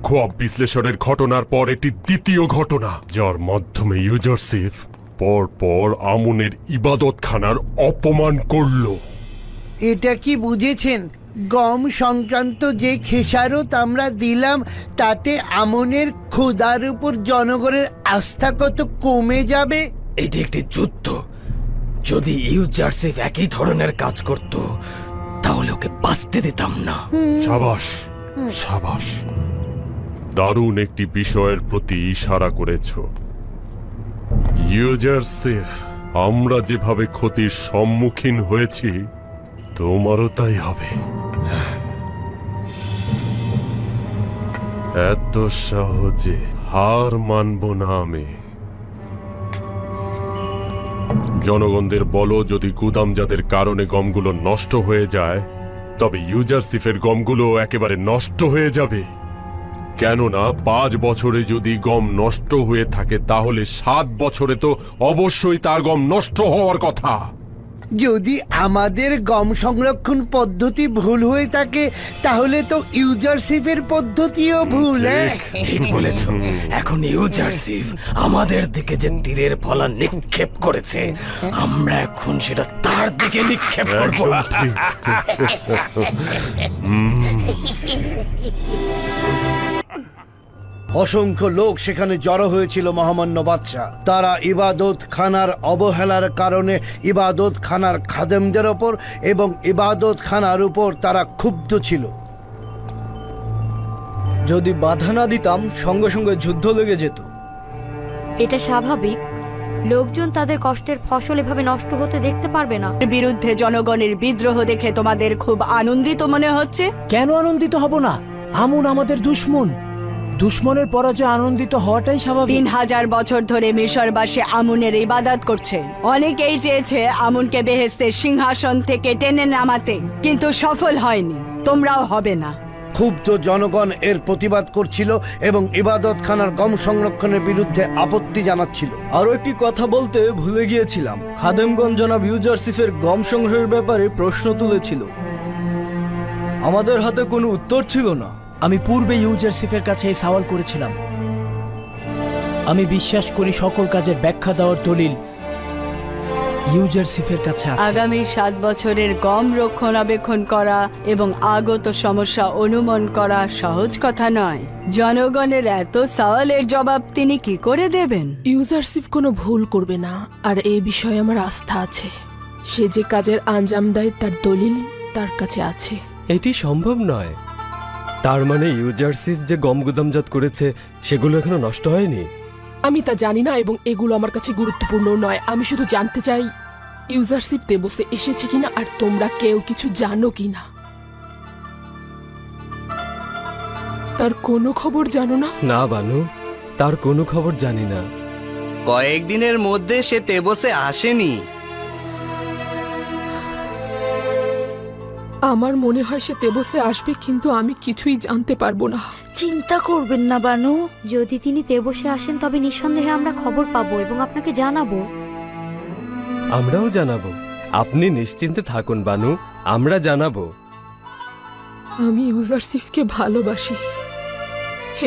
খোয়াব বিশ্লেষণের ঘটনার পর এটি দ্বিতীয় ঘটনা, যার মাধ্যমে ইউজারশিপ পরপর আমুনের ইবাদতখানার অপমান করল। এটা কি বুঝেছেন? গম সংক্রান্ত যে খেসারত আমরা দিলাম তাতে আমনের খোদার উপর জনগণের আস্থা কত কমে যাবে। এটি একটি যুদ্ধ। যদি ইউজারশিপ একই ধরনের কাজ করত তাহলে ওকে বাঁচতে দিতাম না। সাবাস, সাবাস, দারুণ একটি বিষয়ের প্রতি ইশারা করেছ। ইউজারশিপ, আমরা যেভাবে ক্ষতির সম্মুখীন হয়েছি তোমারও তাই হবে। এত সহজে হার মানব না আমি। জনগণদের বলো, যদি গুদামজাতের কারণে গমগুলো নষ্ট হয়ে যায় তবে ইউজারশিপের গমগুলো একেবারে নষ্ট হয়ে যাবে। কেননা 5 বছরে যদি গম নষ্ট হয়ে থাকে তাহলে 7 বছরে তো অবশ্যই তার গম নষ্ট হওয়ার কথা। যদি আমাদের গম সংরক্ষণ পদ্ধতি ভুল হয়ে থাকে তাহলে তো ইউজারশিপের পদ্ধতিও ভুল। ঠিক বলেছ। এখন ইউজারশিপ আমাদের দিকে যে তীরের ফলা নিক্ষেপ করেছে, আমরা এখন সেটা তার দিকে নিক্ষেপ করব। অসংখ্য লোক সেখানে জড়ো হয়েছিল মহামান্য বাদশা। তারা ইবাদত খানার অবহেলার কারণে ইবাদত খানার খাদেমদের ওপর এবং ইবাদত খানার উপর তারা ক্ষুব্ধ ছিল। যদি বাধা না দিতাম সঙ্গে সঙ্গে যুদ্ধ লেগে যেত। এটা স্বাভাবিক। লোকজন তাদের কষ্টের ফসল এভাবে নষ্ট হতে দেখতে পারবে না। বিরুদ্ধে জনগণের বিদ্রোহ দেখে তোমাদের খুব আনন্দিত মনে হচ্ছে। কেন আনন্দিত হব না? আমুন আমাদের দুশ্মন। দুশ্মনের পরাজয় আনন্দিত হওয়াটাই স্বাভাবিক। 3000 বছর ধরে মিশরবাসী আমুনের ইবাদত করছে। অনেকেই চেয়েছে আমুনকে বেহেশতের সিংহাসন থেকে টেনে নামাতে, কিন্তু সফল হয়নি। তোমরাও হবে না। ক্ষুব্ধ জনগণ এর প্রতিবাদ করছিল এবং ইবাদত খানার গম সংরক্ষণের বিরুদ্ধে আপত্তি জানাচ্ছিল। আরো একটি কথা বলতে ভুলে গিয়েছিলাম। খাদেমগণ জনাব ইউজারশিপের গম সংগ্রহের ব্যাপারে প্রশ্ন তুলেছিল। আমাদের হাতে কোনো উত্তর ছিল না। আমি পূর্বে ইউজারশিপের কাছে এই সওয়াল করেছিলাম। আমি বিশ্বাস করি সকল কাজের ব্যাখ্যা দেওয়ার দলিল ইউজারশিপের কাছে আছে। আগামী 7 বছরের গম রক্ষণাবেক্ষণ করা এবং আগত সমস্যা অনুমান করা সহজ কথা নয়। জনগণের এত সওয়ালের জবাব তিনি কি করে দেবেন? ইউজারশিপ কোনো ভুল করবে না, আর এই বিষয়ে আমার আস্থা আছে। সে যে কাজের আঞ্জাম দেয় তার দলিল তার কাছে আছে। এটি সম্ভব নয়। তার মানে ইউজারশিপ যে গম গুদামজাত করেছে সেগুলো এখনো নষ্ট হয়নি? আমি তা জানি না এবং এগুলো আমার কাছে গুরুত্বপূর্ণ নয়। আমি শুধু জানতে চাই ইউজারশিপ তেবসে এসেছে কিনা আর তোমরা কেউ কিছু জানো কিনা। তার কোনো খবর জানো না? না বানু, তার কোনো খবর জানি না। কয়েকদিনের মধ্যে সে তেবসে আসেনি। আমার মনে হয় সে তেবসে আসবে, কিন্তু আমি কিছুই জানতে পারবো না। চিন্তা করবেন না বানু। যদি তিনি তেবসে আসেন তবে নিঃসন্দেহে আমরা খবর পাবো এবং আপনাকে জানাবো। আমরাও জানাবো। আপনি নিশ্চিন্তে থাকুন বানু, আমরা জানাবো। আমি ইউজারশিপকে ভালোবাসি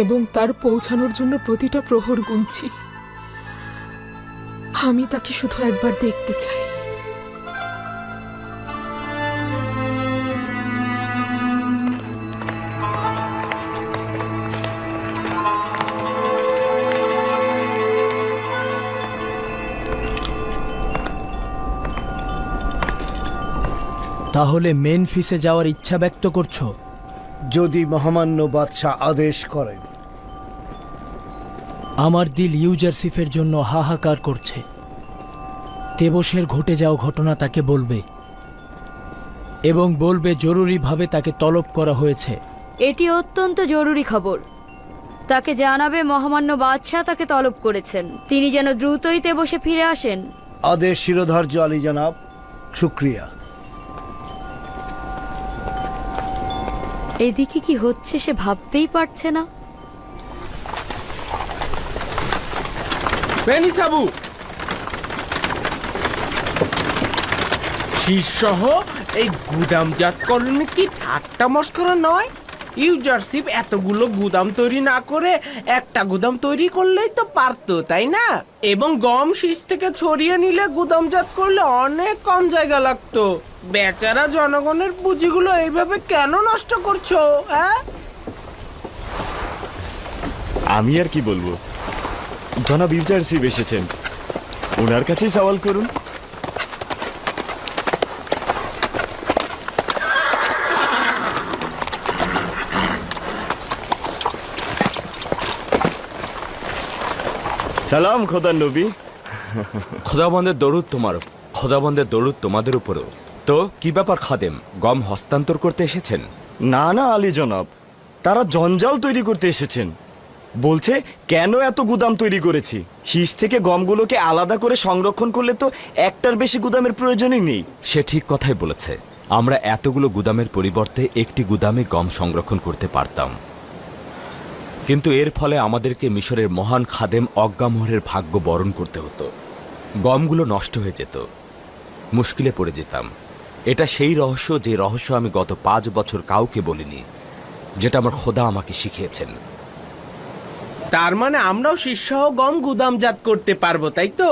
এবং তার পৌঁছানোর জন্য প্রতিটা প্রহর গুনছি। আমি তাকে শুধু একবার দেখতে চাই। তাহলে মেনফিসে যাওয়ার ইচ্ছা ব্যক্ত করছো? যদি মহামান্য বাদশাহ আদেশ করেন। আমার দিল ইউজারসিফের জন্য হাহাকার করছে। তেবসের ঘটে যাওয়া ঘটনা তাকে বলবে এবং বলবে জরুরিভাবে তাকে তলব করা হয়েছে। এটি অত্যন্ত জরুরি খবর। তাকে জানাবে মহামান্য বাদশাহ তাকে তলব করেছেন, তিনি যেন দ্রুতই তেবসে ফিরে আসেন। আদেশ শিরোধার্য আলী জনাব, শুক্রিয়া। এদিকে কি হচ্ছে সে ভাবতেই পারছে না। সাবু শীর্ষহ এই গুদামজাতকরণে কি ঠাট্টা মস্করা নয়? ইউজারশিপ এতগুলো গুদাম তৈরি না করে একটা গুদাম তৈরি করলেই তো পারতো, তাই না? এবং গম শীষ থেকে ছড়িয়ে নিলে গুদামজাত করলে অনেক কম জায়গা লাগতো। বেচারা জনগণের পুঁজিগুলো এইভাবে কেন নষ্ট করছো? হ্যাঁ, আমি আর কি বলবো, জনাব ইউজারসিফ এসেছেন, ওনার কাছেই সওয়াল করুন। সালাম খোদার নবী। খোদাবন্দের দরুদ তোমার, খোদাবন্দের দরুদ তোমাদের উপরও। তো কি ব্যাপার খাদেম, গম হস্তান্তর করতে এসেছেন? না না আলী জনাব, তারা জঞ্জাল তৈরি করতে এসেছেন। বলছে কেন এত গুদাম তৈরি করেছি, শীষ থেকে গমগুলোকে আলাদা করে সংরক্ষণ করলে তো একটার বেশি গুদামের প্রয়োজনই নেই। সে ঠিক কথাই বলেছে। আমরা এতগুলো গুদামের পরিবর্তে একটি গুদামে গম সংরক্ষণ করতে পারতাম, কিন্তু এর ফলে আমাদেরকে মিশরের মহান খাদেম অজ্ঞামোহরের ভাগ্য বরণ করতে হতো। গমগুলো নষ্ট হয়ে যেত, মুশকিলে পড়ে যেতাম। এটা সেই রহস্য যে রহস্য আমি গত 5 বছর কাউকে বলিনি, যেটা আমার খোদা আমাকে শিখিয়েছেন। তার মানে আমরাও শীর্ষহ গম গুদামজাত করতে পারবো, তাই তো?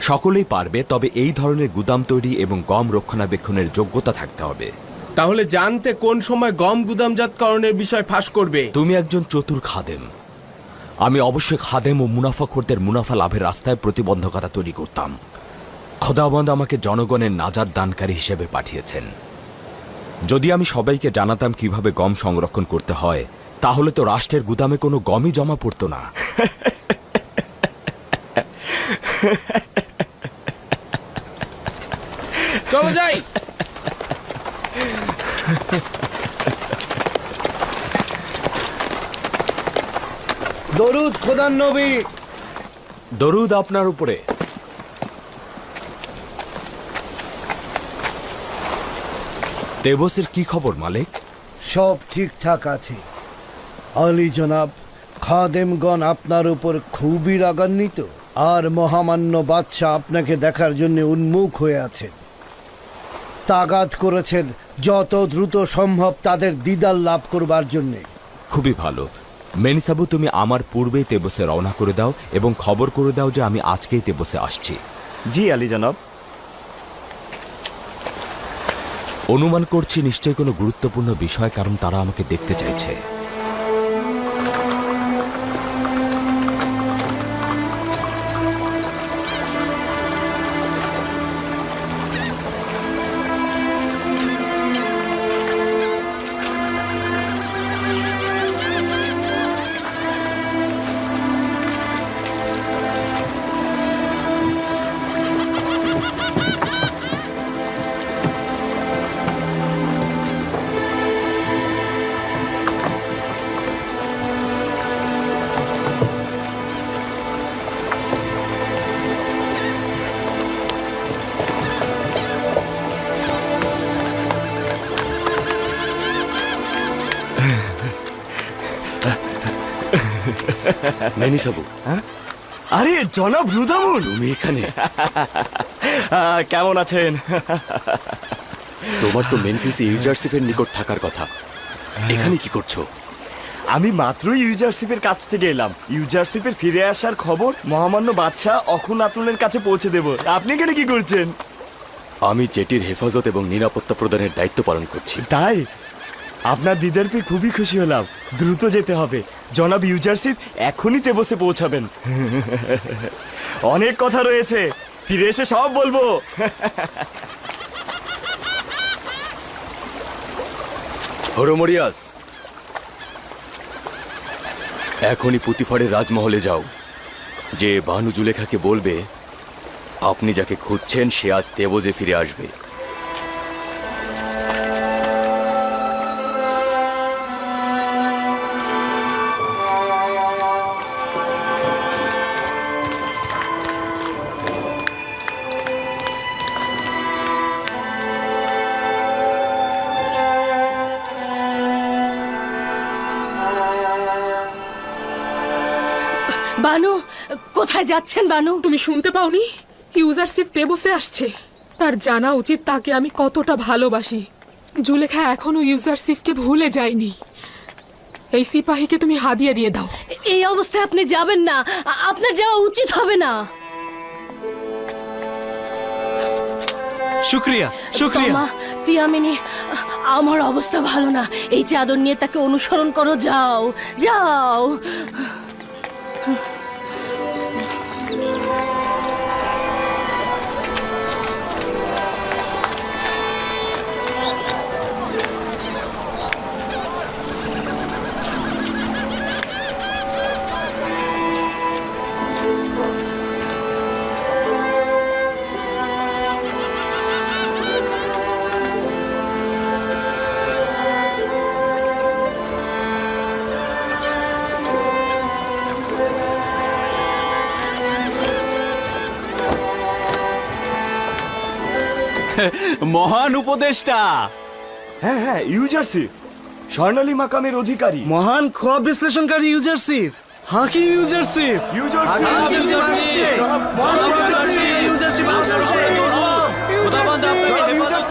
সকলেই পারবে, তবে এই ধরনের গুদাম তৈরি এবং গম রক্ষণাবেক্ষণের যোগ্যতা থাকতে হবে। তাহলে জানতে কোন সময় গম গুদামজাতকরণের বিষয় ফাঁস করবে? তুমি একজন চতুর খাদেম। আমি অবশ্যই খাদেম ও মুনাফাখোরদের মুনাফা লাভের রাস্তায় প্রতিবন্ধকতা তৈরি করতাম। খোদাবন্দ আমাকে জনগণের নাজাত দানকারী হিসেবে পাঠিয়েছেন। যদি আমি সবাইকে জানাতাম কিভাবে গম সংরক্ষণ করতে হয়, তাহলে তো রাষ্ট্রের গুদামে কোনো গমই জমা পড়তো না। চলো যাই। দরুদ খোদার নবী। দরুদ আপনার উপরে। তেবসের কি খবর মালিক? সব ঠিকঠাক আছে আলী জনাব। খাদেমগণ আপনার উপর খুবই রাগান্বিত, আর মহামান্য বাদশাহ আপনাকে দেখার জন্য উন্মুখ হয়ে আছেন। তাগাদ করেছেন যত দ্রুত সম্ভব তাদের দিদার লাভ করবার জন্যে। খুবই ভালো। মেনিসাবু, তুমি আমার পূর্বেই তেবসে রওনা করে দাও এবং খবর করে দাও যে আমি আজকেই তেবসে আসছি। জি আলী জনাব। অনুমান করছি নিশ্চয়ই কোনো গুরুত্বপূর্ণ বিষয়, কারণ তারা আমাকে দেখতে চাইছে। মেনিসাবু, আরে জনাব রুদামুল, তুমি এখানে? কেমন আছেন? তোমার তো মেনফিসে ইউজারসিফের নিকট থাকার কথা, এখানে কি করছো? আমি মাত্রই ইউজারসিফের কাছ থেকে এলাম। ইউজারসিফের ফিরে আসার খবর মহামান্য বাদশাহ অখুনাতুনের কাছে পৌঁছে দেব। আপনি এখানে কি করছেন? আমি জেটির হেফাজত এবং নিরাপত্তা প্রদানের দায়িত্ব পালন করছি। তাই আপনার দিদার পেয়ে খুবই খুশি হলাম। দ্রুত যেতে হবে, জনাব ইউজারসিফ এখনই তেবসে পৌঁছাবেন। অনেক কথা রয়েছে, ফিরে এসে সব বলবো। হরমরিয়াস, এখনই পুতিফারের রাজমহলে যাও, যে বানু জুলেখাকে বলবে আপনি যাকে খুঁজছেন সে আজ তেবজে ফিরে আসবে। বানু, কোথায় যাচ্ছেন বানু? তুমি শুনতে পাওনি? ইউজারশিপ তেবসে আসছে। তার জানা উচিত তাকে আমি কতটা ভালোবাসি। জুলেখা এখনো ইউজারশিপকে ভুলে যায়নি। এই সিপাহীকে তুমি হাদিয়া দিয়ে দাও। এই অবস্থায় আপনি যাবেন না, আপনার যাওয়া উচিত হবে না। শুক্রিয়া, শুক্রিয়া। মা, তিয়ামিনী, আমার অবস্থা ভালো না। এই চাদর নিয়ে তাকে অনুসরণ করো, যাও যাও। মহান উপদেষ্টা। হ্যাঁ হ্যাঁ, ইউজারশিপ স্বর্ণালী মাকামের অধিকারী, মহান খোয়াব বিশ্লেষণকারী ইউজারশিপ, হাকিম ইউজারশিপ, খোদাবন্দ আপনাকে হেফাজত